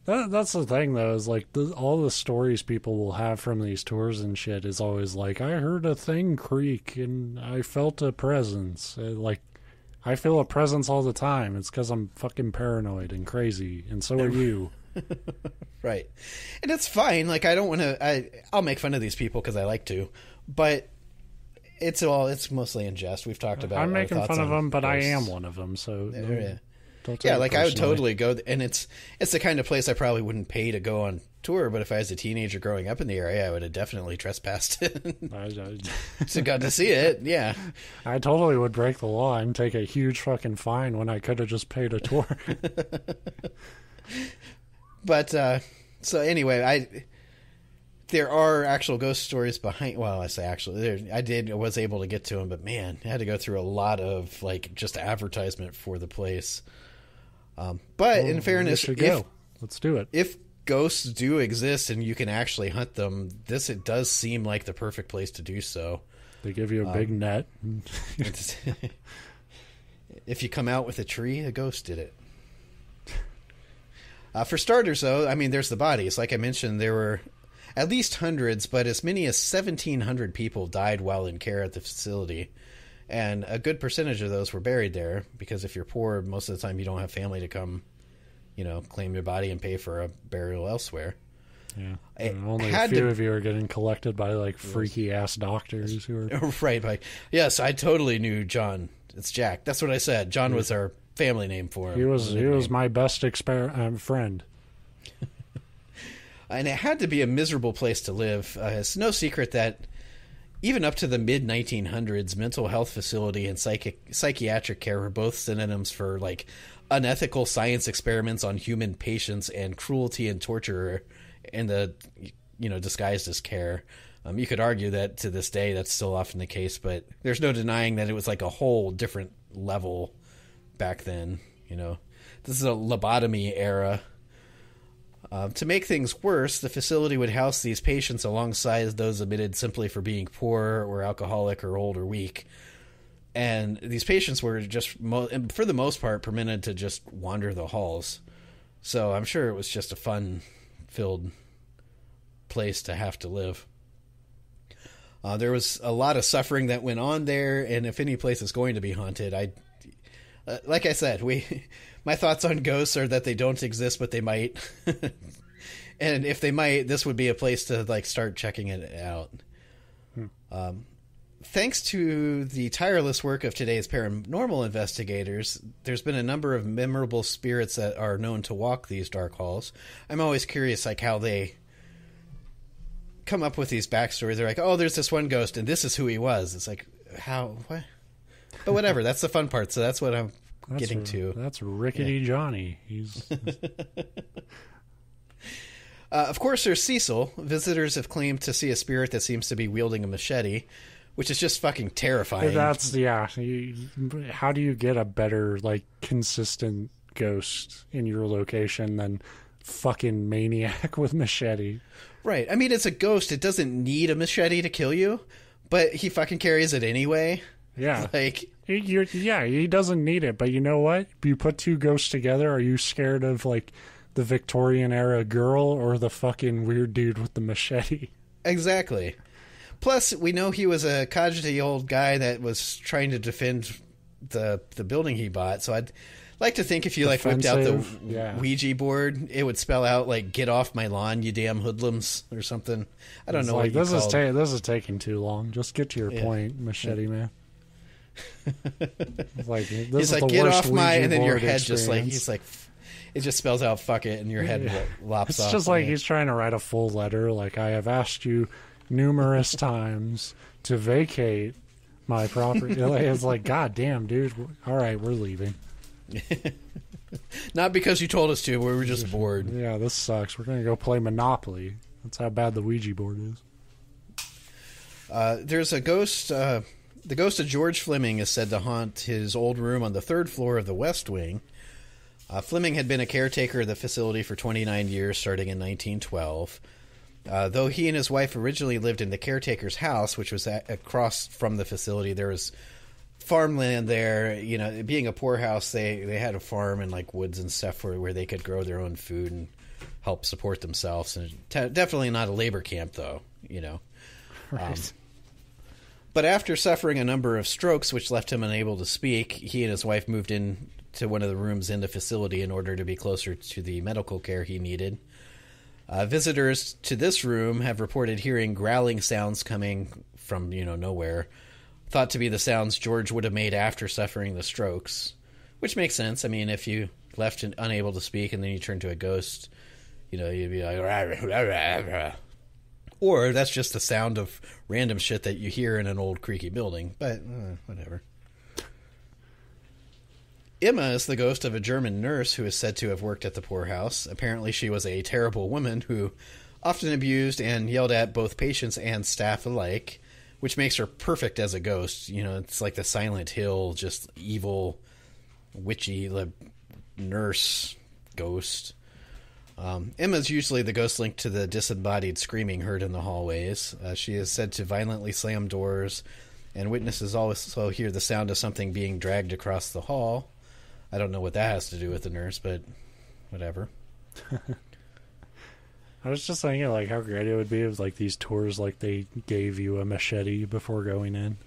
to... That's the thing, though, is like all the stories people will have from these tours and shit is always like, I heard a thing creak and I felt a presence. Like, I feel a presence all the time. It's because I'm fucking paranoid and crazy, and so are you. Right. And it's fine. Like, I don't want to... I'll make fun of these people because I like to, but... It's mostly in jest. We've talked about. I'm making fun of them, but I am one of them. So yeah, like I would totally go, and it's the kind of place I probably wouldn't pay to go on tour, but if I was a teenager growing up in the area, I would have definitely trespassed it. So got to see it, yeah. I totally would break the law and take a huge fucking fine when I could have just paid a tour. But, so anyway, there are actual ghost stories behind, well, I say actually, I was able to get to them, but man, I had to go through a lot of, like, just advertisement for the place. But in fairness, let's do it. If ghosts do exist and you can actually hunt them, it does seem like the perfect place to do so. They give you a big net. If you come out with a tree, a ghost did it. For starters, though, I mean, there's the bodies. Like I mentioned, there were at least hundreds, but as many as 1,700 people died while in care at the facility. And a good percentage of those were buried there, because if you're poor, most of the time you don't have family to come, claim your body and pay for a burial elsewhere. Yeah. And only a few of you are getting collected by, like, freaky-ass doctors who are... Right. Like, yes, I totally knew John. It's Jack. That's what I said. John was our family name for him. He was my best friend. And it had to be a miserable place to live. It's no secret that even up to the mid-1900s, mental health facility and psychiatric care were both synonyms for, like, unethical science experiments on human patients and cruelty and torture in the, disguised as care. You could argue that to this day that's still often the case, but there's no denying that it was like a whole different level back then. This is a lobotomy era. To make things worse, the facility would house these patients alongside those admitted simply for being poor or alcoholic or old or weak. And these patients were just, for the most part, permitted to just wander the halls. So I'm sure it was just a fun-filled place to have to live. There was a lot of suffering that went on there, and if any place is going to be haunted, like I said, my thoughts on ghosts are that they don't exist, but they might. And if they might, this would be a place to, like, start checking it out. Thanks to the tireless work of today's paranormal investigators, there's been a number of memorable spirits that are known to walk these dark halls. I'm always curious, like, how they come up with these backstories. They're like, oh, there's this one ghost, and this is who he was. It's like, how? What? But whatever. That's the fun part. So that's what I'm getting to. That's Rickety Johnny. He's. Of course, there's Cecil. Visitors have claimed to see a spirit that seems to be wielding a machete, which is just fucking terrifying. How do you get a better, like, consistent ghost in your location than fucking maniac with machete? Right. I mean, it's a ghost. It doesn't need a machete to kill you, but he fucking carries it anyway. Yeah. Like, he doesn't need it, but you know what? You put two ghosts together, are you scared of, like, the Victorian era girl or the fucking weird dude with the machete? Exactly. Plus, we know he was a codgety old guy that was trying to defend the building he bought. So I'd like to think if you like whipped out the Ouija board, it would spell out like "Get off my lawn, you damn hoodlums" or something. I don't know. Like, this is taking too long. Just get to your point, machete man. Like, he's like, "Get off my," and then your head just like he's like. It just spells out "fuck it" and your head lops off. It's just like he's trying to write a full letter. Like, I have asked you numerous times to vacate my property. It's like, God damn, dude. All right, we're leaving. Not because you told us to. We were just bored. Yeah, this sucks. We're going to go play Monopoly. That's how bad the Ouija board is. There's a ghost. The ghost of George Fleming is said to haunt his old room on the third floor of the West Wing. Fleming had been a caretaker of the facility for 29 years, starting in 1912. Though he and his wife originally lived in the caretaker's house, which was across from the facility, there was farmland there. You know, being a poorhouse, they had a farm and like woods and stuff where they could grow their own food and help support themselves. And definitely not a labor camp, though. You know. Right. But after suffering a number of strokes, which left him unable to speak, he and his wife moved in to one of the rooms in the facility in order to be closer to the medical care he needed. Visitors to this room have reported hearing growling sounds coming from, nowhere, thought to be the sounds George would have made after suffering the strokes, which makes sense. I mean, if you left unable to speak and then you turn to a ghost, you'd be like, rah, rah, rah, rah. Or that's just the sound of random shit that you hear in an old creaky building. But whatever. Emma is the ghost of a German nurse who is said to have worked at the poorhouse. Apparently she was a terrible woman who often abused and yelled at both patients and staff alike, which makes her perfect as a ghost. It's like the Silent Hill, just evil, witchy nurse ghost. Emma's usually the ghost linked to the disembodied screaming heard in the hallways. She is said to violently slam doors, and witnesses also hear the sound of something being dragged across the hall. I don't know what that has to do with the nurse, but whatever. I was just thinking, like, how great it would be if, like, these tours, like, they gave you a machete before going in.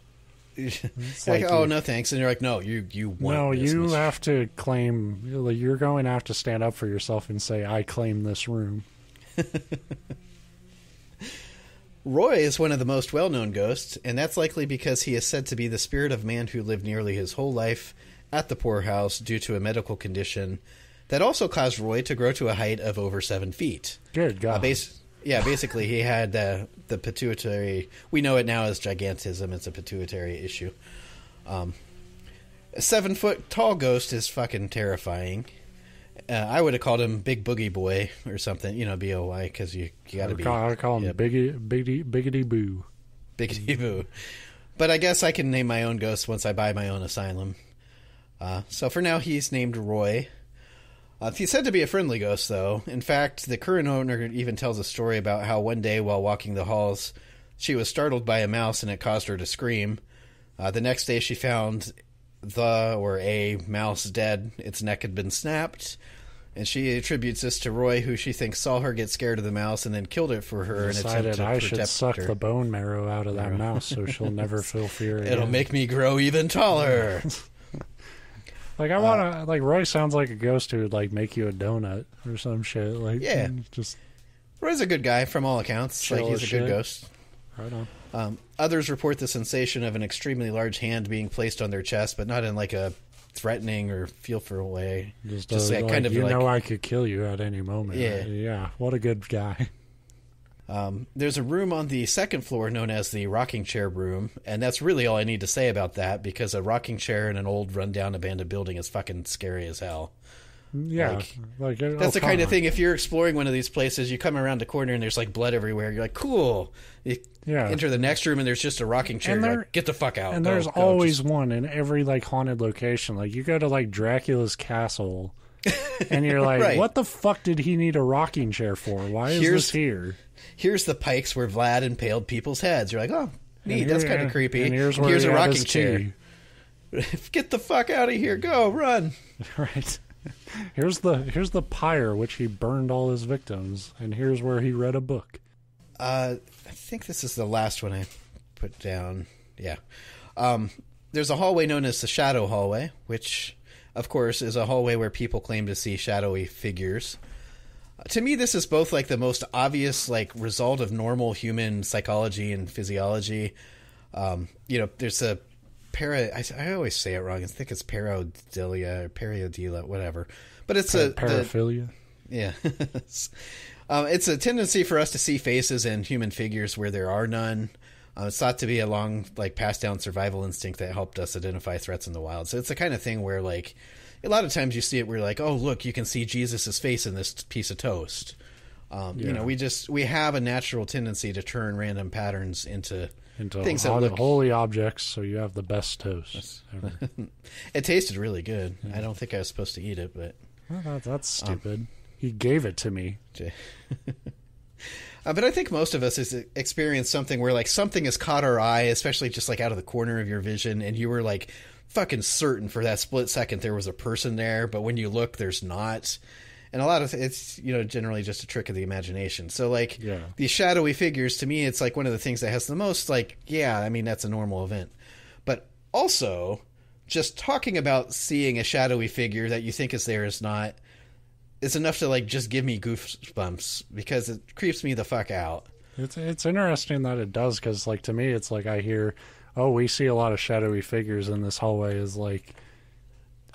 It's like, oh, no thanks. And you're like, no, you want no, this you machete. have to claim, like, you're going to have to stand up for yourself and say, I claim this room. Roy is one of the most well-known ghosts, and that's likely because he is said to be the spirit of a man who lived nearly his whole life at the poorhouse due to a medical condition that also caused Roy to grow to a height of over 7 feet. Good God. Basically, he had the pituitary... We know it now as gigantism. It's a pituitary issue. A 7-foot tall ghost is fucking terrifying. I would have called him Big Boogie Boy or something, B-O-Y, because you got to be... I call him Biggity Boo. Biggity Boo. But I guess I can name my own ghost once I buy my own asylum. So for now, he's named Roy. He's said to be a friendly ghost, though. In fact, the current owner even tells a story about how one day while walking the halls, she was startled by a mouse and it caused her to scream. The next day she found a mouse dead. Its neck had been snapped. And she attributes this to Roy, who she thinks saw her get scared of the mouse and then killed it for her. And decided I should suck the bone marrow out of that mouse so she'll never feel fear again. It'll make me grow even taller. Like, I want to, like, Roy sounds like a ghost who would, like, make you a donut or some shit. Like, yeah. Just Roy's a good guy from all accounts. Like, he's a good ghost. Right on. Others report the sensation of an extremely large hand being placed on their chest, but not in, like, a threatening or fearful way. Just like, kind of you know I could kill you at any moment. Yeah. Yeah, what a good guy. There's a room on the second floor known as the rocking chair room, and that's really all I need to say about that, because a rocking chair in an old rundown abandoned building is fucking scary as hell. Yeah, that's the kind of thing. If you're exploring one of these places, you come around the corner and there's like blood everywhere. You're like, cool. You enter the next room and there's just a rocking chair. You're like, get the fuck out. And there's always one in every like haunted location. Like, you go to like Dracula's castle, and you're like, right. What the fuck did he need a rocking chair for? Why is this here? Here's the pikes where Vlad impaled people's heads. You're like, oh, neat. That's kind of creepy. And here's a rocking chair. Get the fuck out of here. Go, run. Right. Here's the pyre which he burned all his victims, and here's where he read a book. I think this is the last one I put down. Yeah. There's a hallway known as the Shadow Hallway, which, of course, is a hallway where people claim to see shadowy figures. To me, this is both like the most obvious like result of normal human psychology and physiology. There's a I always say it wrong. I think it's pareidolia, whatever. But it's paraphilia. Yeah. It's a tendency for us to see faces and human figures where there are none. It's thought to be a long, like, passed down survival instinct that helped us identify threats in the wild. So it's the kind of thing where, like, a lot of times you see it where you're like, oh, look, you can see Jesus's face in this piece of toast. We have a natural tendency to turn random patterns into things that look holy objects, so you have the best toast ever. It tasted really good. Yeah. I don't think I was supposed to eat it, but that's stupid. He gave it to me. But I think most of us has experienced something where like something has caught our eye, especially just like out of the corner of your vision, and you were like fucking certain for that split second there was a person there, but when you look, there's not. And a lot of it's, generally just a trick of the imagination. So, like, these shadowy figures, to me, it's like one of the things that has the most, like, that's a normal event. But also, just talking about seeing a shadowy figure that you think is there is not, is enough to, like, just give me goosebumps, because it creeps me the fuck out. It's interesting that it does, because, like, to me, it's like I hear, oh, we see a lot of shadowy figures in this hallway, is like,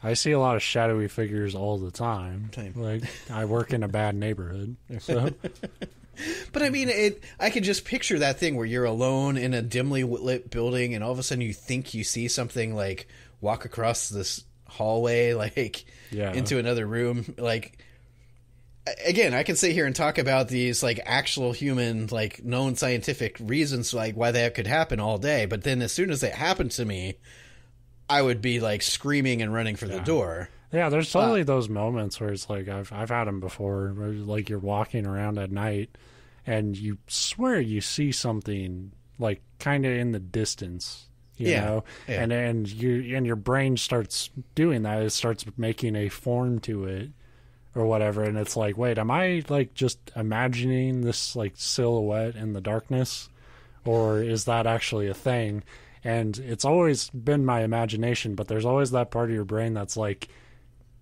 I see a lot of shadowy figures all the time. Same. Like, I work in a bad neighborhood, so... But I mean, I could just picture that thing where you're alone in a dimly lit building, and all of a sudden you think you see something like walk across this hallway, like into another room. Like, again, I can sit here and talk about these like actual human, like known scientific reasons, like why that could happen all day. But then as soon as it happened to me, I would be like screaming and running for the door. Yeah, there's totally those moments where it's like I've had them before, where like you're walking around at night and you swear you see something like kind of in the distance, you know, and your brain starts doing that. It starts making a form to it or whatever, and it's like, wait, am I like just imagining this like silhouette in the darkness, or is that actually a thing? And it's always been my imagination, but there's always that part of your brain that's like,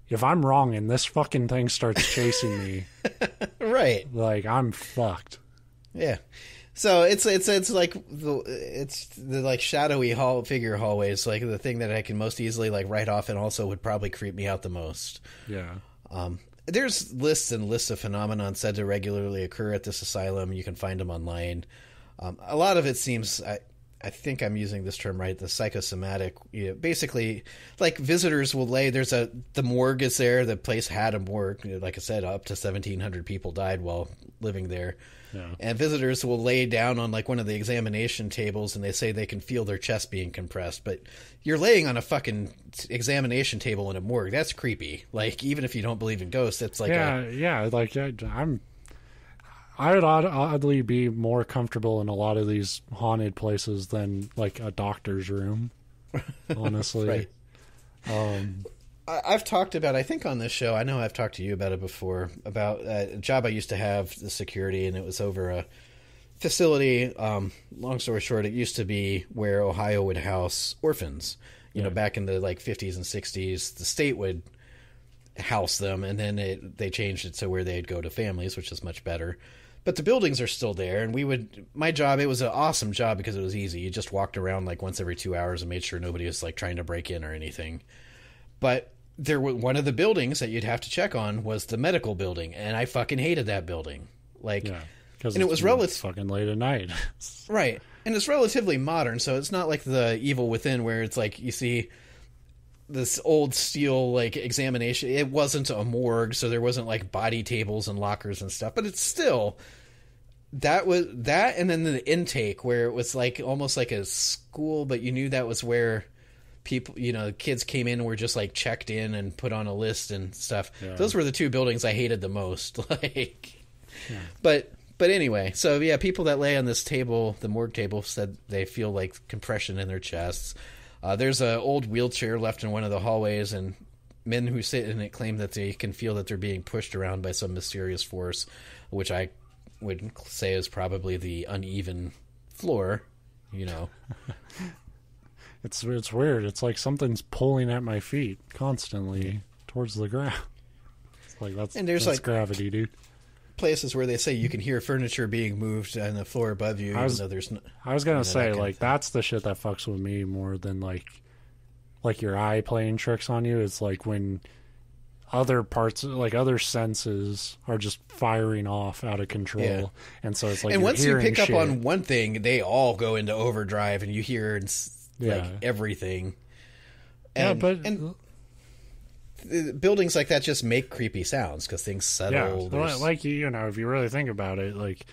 if I'm wrong and this fucking thing starts chasing me, right? Like, I'm fucked. Yeah. So it's like the like shadowy figure hallways, like the thing that I can most easily like write off, and also would probably creep me out the most. Yeah. There's lists and lists of phenomenon said to regularly occur at this asylum. You can find them online. A lot of it seems, I think I'm using this term right, the psychosomatic. You know, basically, like visitors will lay. The morgue is there. The place had a morgue. Like I said, up to 1,700 people died while living there. Yeah. And visitors will lay down on like one of the examination tables, and they say they can feel their chest being compressed. But you're laying on a fucking examination table in a morgue. That's creepy. Like, even if you don't believe in ghosts, it's like like I would oddly be more comfortable in a lot of these haunted places than like a doctor's room, honestly. Right. I've talked about, I think on this show, I know I've talked to you about it before, about a job I used to have, the security, and it was over a facility. Long story short, it used to be where Ohio would house orphans. You know, back in the like 50s and 60s, the state would house them, and then they changed it to where they'd go to families, which is much better. But the buildings are still there, and my job, it was an awesome job because it was easy. You just walked around like once every 2 hours and made sure nobody was like trying to break in or anything. But one of the buildings that you'd have to check on was the medical building, and I fucking hated that building. Like, because it was fucking late at night. Right. And it's relatively modern, so it's not like the Evil Within where it's like you see this old steel like examination. It wasn't a morgue, so there wasn't like body tables and lockers and stuff, but it's still that, and then the intake where it was like almost like a school, but you knew that was where people, you know, kids came in and were just like checked in and put on a list and stuff. Those were the two buildings I hated the most. But anyway, so yeah, people that lay on this table, the morgue table, said they feel like compression in their chests. There's an old wheelchair left in one of the hallways, and men who sit in it claim that they can feel that they're being pushed around by some mysterious force, which I would say is probably the uneven floor, you know. It's weird. It's like something's pulling at my feet constantly towards the ground. It's like that's like gravity, dude. Places where they say you can hear furniture being moved on the floor above you, even though there's no... I was gonna say, like, that's the shit that fucks with me more than like your eye playing tricks on you. It's like when other parts, like other senses, are just firing off out of control, and so it's like, and once you pick shit up on one thing, they all go into overdrive, and you hear like everything. And buildings like that just make creepy sounds because things settle. Yeah, like, you know, if you really think about it, like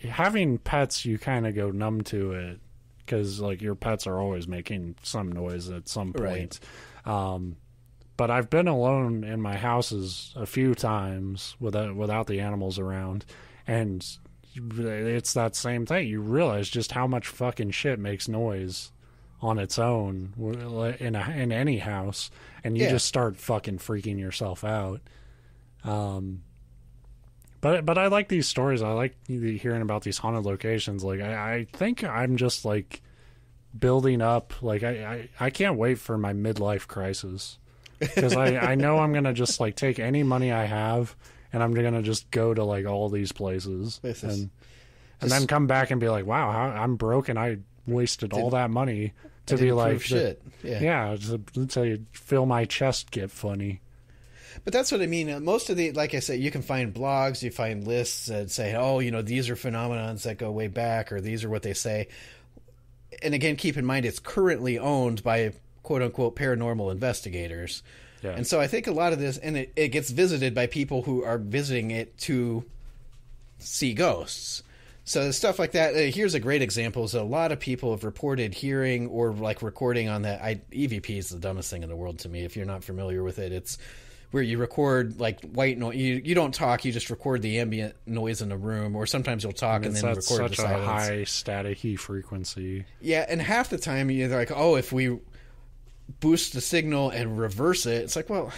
having pets, you kind of go numb to it because like your pets are always making some noise at some point. Right. But I've been alone in my houses a few times without the animals around, and it's that same thing. You realize just how much fucking shit makes noise on its own in any house, and you just start fucking freaking yourself out. But I like these stories. I like hearing about these haunted locations. Like I think I'm just like building up. Like I can't wait for my midlife crisis, because I know I'm gonna just like take any money I have and I'm gonna just go to like all these places and then come back and be like, wow, I'm broke and I wasted all that money to be like shit. To feel my chest get funny. But that's what I mean. Most of the, like I said, you can find blogs, you find lists that say, oh, these are phenomenons that go way back, or these are what they say. And again, keep in mind, it's currently owned by quote unquote paranormal investigators. Yeah. And so I think a lot of this, and it gets visited by people who are visiting it to see ghosts. So stuff like that. Here's a great example. Is a lot of people have reported hearing or like recording on that. EVP is the dumbest thing in the world to me. If you're not familiar with it, it's where you record like white noise. You don't talk. You just record the ambient noise in the room, or sometimes you'll talk and then record the silence. Such a high staticky frequency. Yeah, and half the time you're like, oh, if we boost the signal and reverse it, it's like, well,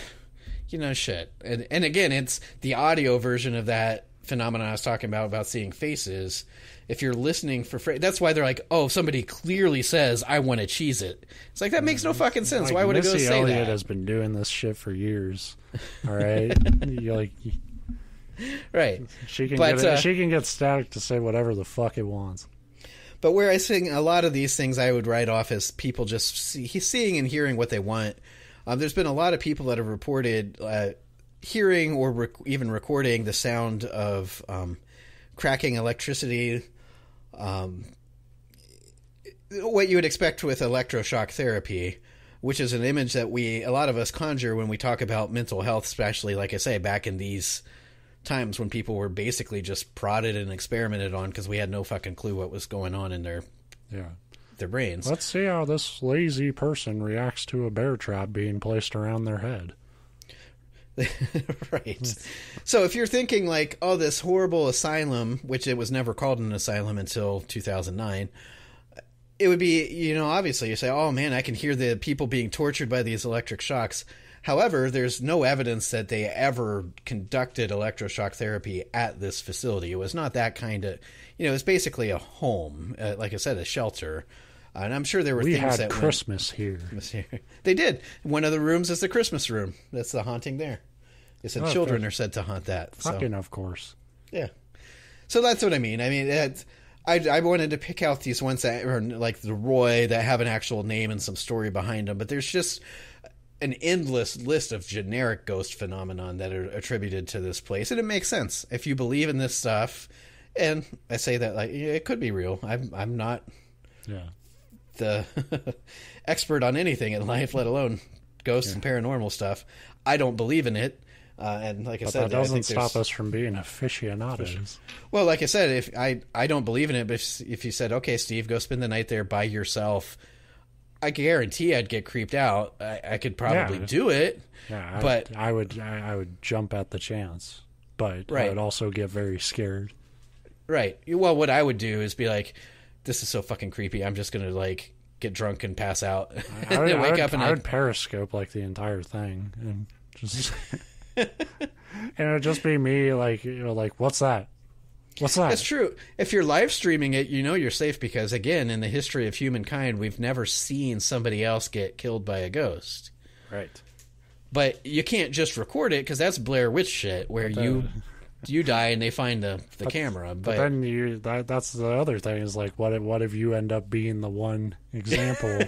shit. And again, it's the audio version of that phenomenon I was talking about seeing faces. If you're listening that's why they're like, oh, somebody clearly says, I want to cheese it. It's like, that makes no fucking sense. Like, why would Missy it go say Elliott that? has been doing this shit for years. All right. Right. She can get static to say whatever the fuck it wants. But where I sing a lot of these things, I would write off as people just seeing and hearing what they want. There's been a lot of people that have reported hearing or even recording the sound of cracking electricity, what you would expect with electroshock therapy, which is an image that a lot of us conjure when we talk about mental health, especially, like I say, back in these times when people were basically just prodded and experimented on because we had no fucking clue what was going on in their brains. Let's see how this lazy person reacts to a bear trap being placed around their head. Right. So if you're thinking like, oh, this horrible asylum, which it was never called an asylum until 2009, it would be, obviously you say, oh man, I can hear the people being tortured by these electric shocks. However, there's no evidence that they ever conducted electroshock therapy at this facility. It was not that kind of, it was basically a home, like I said, a shelter. And I'm sure there were things that Christmas here. They did. One of the rooms is the Christmas room. That's the haunting there. They said children are said to haunt that. Fucking of course. Yeah. So that's what I mean. I mean, I wanted to pick out these ones that are like the Roy that have an actual name and some story behind them, but there's just an endless list of generic ghost phenomenon that are attributed to this place, and it makes sense if you believe in this stuff. And I say that like it could be real. I'm not the expert on anything in life, let alone ghosts and paranormal stuff. I don't believe in it. And like I said, that doesn't stop us from being aficionados. Well, like I said, if I don't believe in it, but if you said, okay, Steve, go spend the night there by yourself, I guarantee I'd get creeped out. I could probably do it. Yeah, but I would jump at the chance, but I would also get very scared. Right. Well, what I would do is be like, this is so fucking creepy. I'm just gonna like get drunk and pass out. I would periscope like the entire thing and just. And it would just be me, like, what's that? What's that? That's true. If you're live streaming it, you're safe because, again, in the history of humankind, we've never seen somebody else get killed by a ghost. Right. But you can't just record it because that's Blair Witch shit, where you die and they find the camera. But then that's the other thing is like, what if you end up being the one example?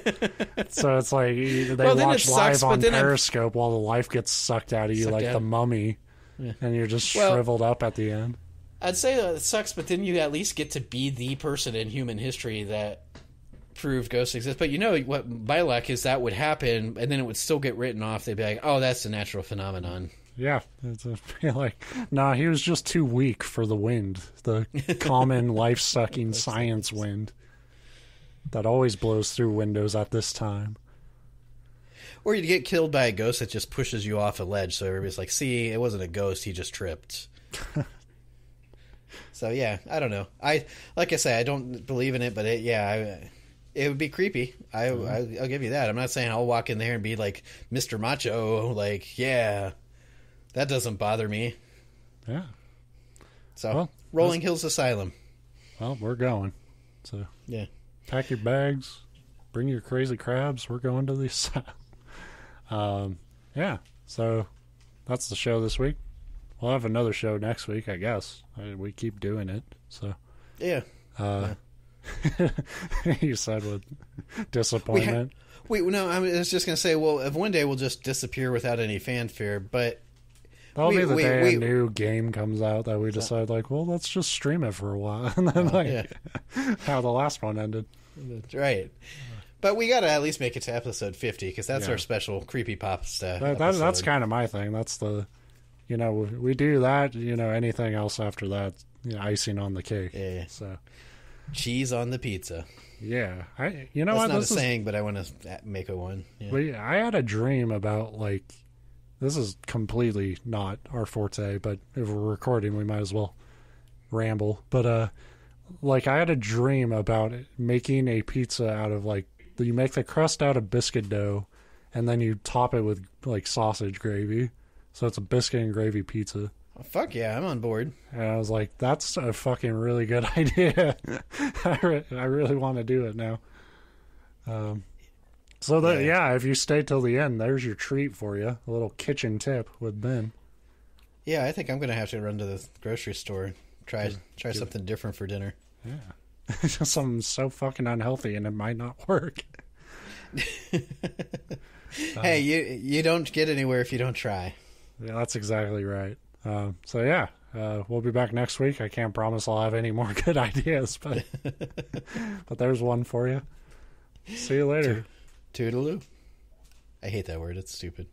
So it's like they watch live on Periscope while the life gets sucked out of you like the mummy, and you're just shriveled up at the end. I'd say that it sucks, but then you at least get to be the person in human history that proved ghosts exist. But what my luck is that would happen, and then it would still get written off. They'd be like, oh, that's a natural phenomenon. Yeah, it's like, nah, he was just too weak for the wind, the common life-sucking science wind that always blows through windows at this time. Or you'd get killed by a ghost that just pushes you off a ledge, so everybody's like, see, it wasn't a ghost, he just tripped. So, yeah, I don't know. Like I say, I don't believe in it, but it would be creepy. I'll give you that. I'm not saying I'll walk in there and be like Mr. Macho, like, yeah... That doesn't bother me. Yeah. So, Rolling Hills Asylum. Well, we're going. So, yeah. Pack your bags. Bring your crazy crabs. We're going to the asylum. Yeah. So, that's the show this week. We'll have another show next week, I guess. We keep doing it. So, yeah. You said with disappointment. No, I was just going to say, well, if one day we'll just disappear without any fanfare, but that'll be the day a new game comes out that we decide, like, well, let's just stream it for a while, and then how the last one ended. That's right. But we got to at least make it to episode 50 because that's our special creepypasta. That's kind of my thing. That's the, we do that. Anything else after that, icing on the cake. Yeah. So, cheese on the pizza. Yeah, that's not a saying, but I want to make a one. Yeah. But I had a dream about this is completely not our forte, but if we're recording, we might as well ramble. But I had a dream about making a pizza out of you make the crust out of biscuit dough, and then you top it with sausage gravy, so it's a biscuit and gravy pizza. Oh, fuck yeah, I'm on board. And I was like, that's a fucking really good idea. I really want to do it now. If you stay till the end, there's your treat for you. A little kitchen tip with Ben. Yeah, I think I'm going to have to run to the grocery store and try something different for dinner. Yeah. Something so fucking unhealthy and it might not work. Hey, you don't get anywhere if you don't try. Yeah, that's exactly right. We'll be back next week. I can't promise I'll have any more good ideas, but there's one for you. See you later. Toodaloo. I hate that word. It's stupid.